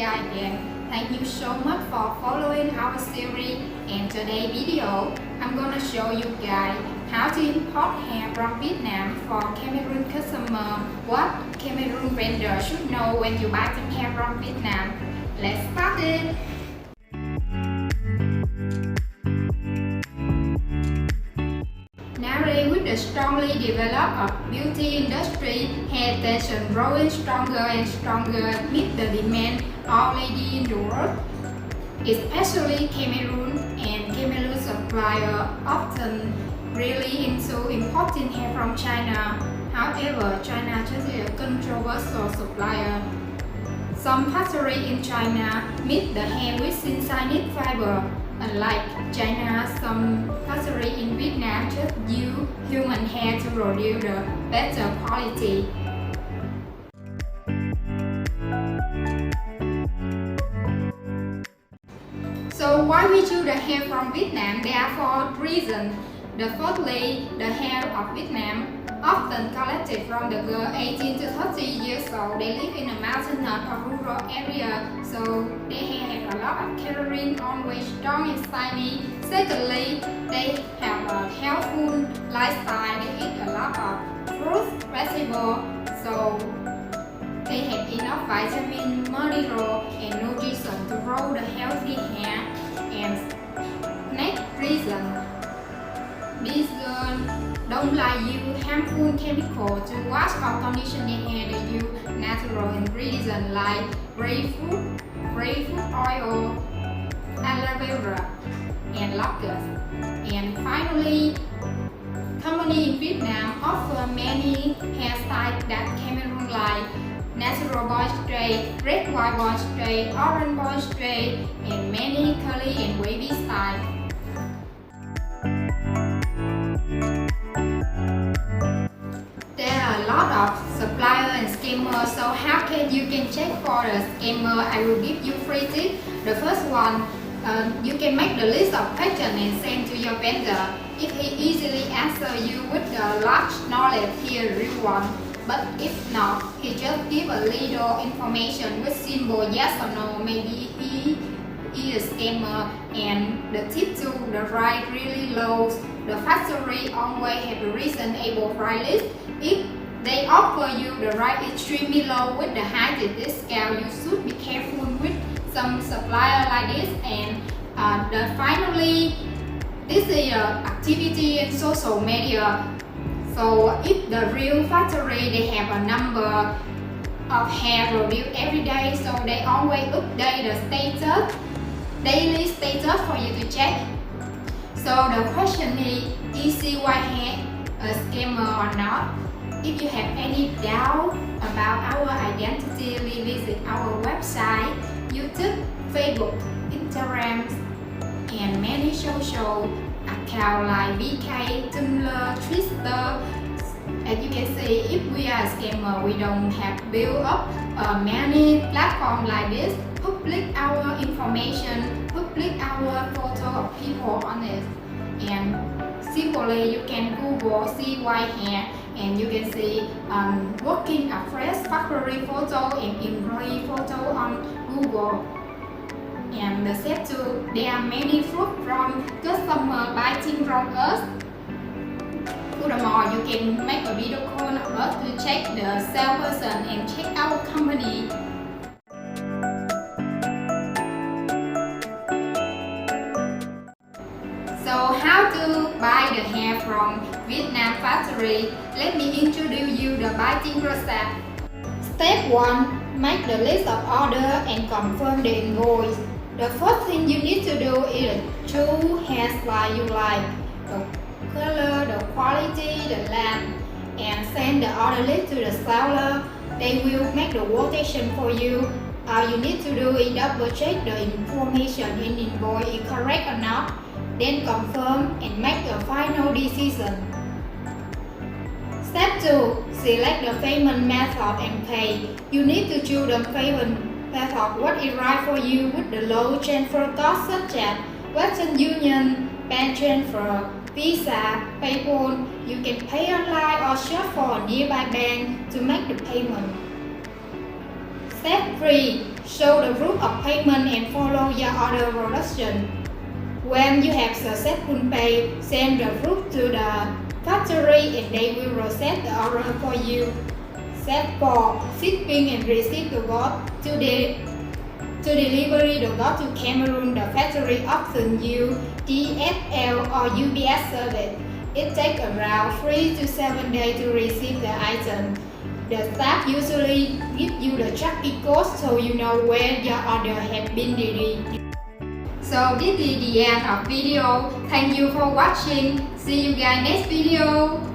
guys again. Thank you so much for following our series, and today's video I'm gonna show you guys how to import hair from Vietnam for Cameroon customer. What Cameroon vendor should know when you buy some hair from Vietnam. Let's start it. Nowadays, with the strongly developed beauty industry, hair extension growing stronger and stronger meet the demand already in the world. Especially Cameroon and Cameroon supplier often really into importing hair from China. However, China is a controversial supplier. Some factories in China make the hair with synthetic fiber. Unlike China, some factories in Vietnam just use human hair to produce the better quality. So why we choose the hair from Vietnam? There are four reasons. Firstly, the hair of Vietnam often collected from the girl 18 to 30 years old. They live in a mountainous or rural area, so their hair have a lot of keratin, always strong and shiny. Secondly, they have a healthful lifestyle. They eat a lot of fruits, vegetables, so they have enough vitamin, mineral, and nutrition to grow the healthy hair. And next reason, these girls don't like use harmful chemicals to wash or condition their hair. They use natural ingredients like grapefruit oil, aloe vera, and locust. And finally, companies in Vietnam offer many hairstyles that Cameroon like: natural boy straight, red white boy straight, orange boy straight, and many curly and wavy styles. There are a lot of suppliers and scammers, so how you can check for the scammer? I will give you free tips. The first one, you can make the list of questions and send to your vendor. If he easily answer you with the large knowledge, he a real one. But if not, he just give a little information with symbol yes or no. Maybe he is a scammer. And the tip to the right really low. The factory always have a reasonable price list. If they offer you the right extremely low with the high discount, you should be careful with some supplier like this. And finally, this is activity in social media. So if the real factory, they have a number of hair produced every day, so they always update the status, daily status for you to check. So the question is CYhair a scammer or not? If you have any doubt about our identity, please visit our website, YouTube, Facebook, Instagram, and many social accounts like VK, Tumblr, Twitter. As you can see, if we are a scammer, we don't have built up many platforms like this. Public our information, public our photo of people on it, and simply you can Google CYhair and you can see working a fresh factory photo and employee photo on Google. And the step two, there are many fruit from customer buying from us. Furthermore, you can make a video call of us to check the salesperson and check our company. So how to buy the hair from Vietnam factory? Let me introduce you the buying process. Step 1. Make the list of orders and confirm the invoice. The first thing you need to do is choose hairstyle you like, the color, the quality, the length, and send the order list to the seller. They will make the quotation for you. All you need to do is double check the information in invoice is correct or not, then confirm and make a final decision. Step 2. Select the payment method and pay. You need to choose the payment method what is right for you with the low transfer cost such as Western Union, bank transfer, Visa, PayPal. You can pay online or shop for a nearby bank to make the payment. Step 3. show the proof of payment and follow your order production. When you have successful pay, send the proof to the factory and they will process the order for you. Set for shipping and receive the goods to delivery the goods to Cameroon. The factory often use DHL or UPS service. It takes around 3 to 7 days to receive the item. The staff usually give you the tracking code so you know where your order has been delivered. So this is the end of video. Thank you for watching. See you guys next video.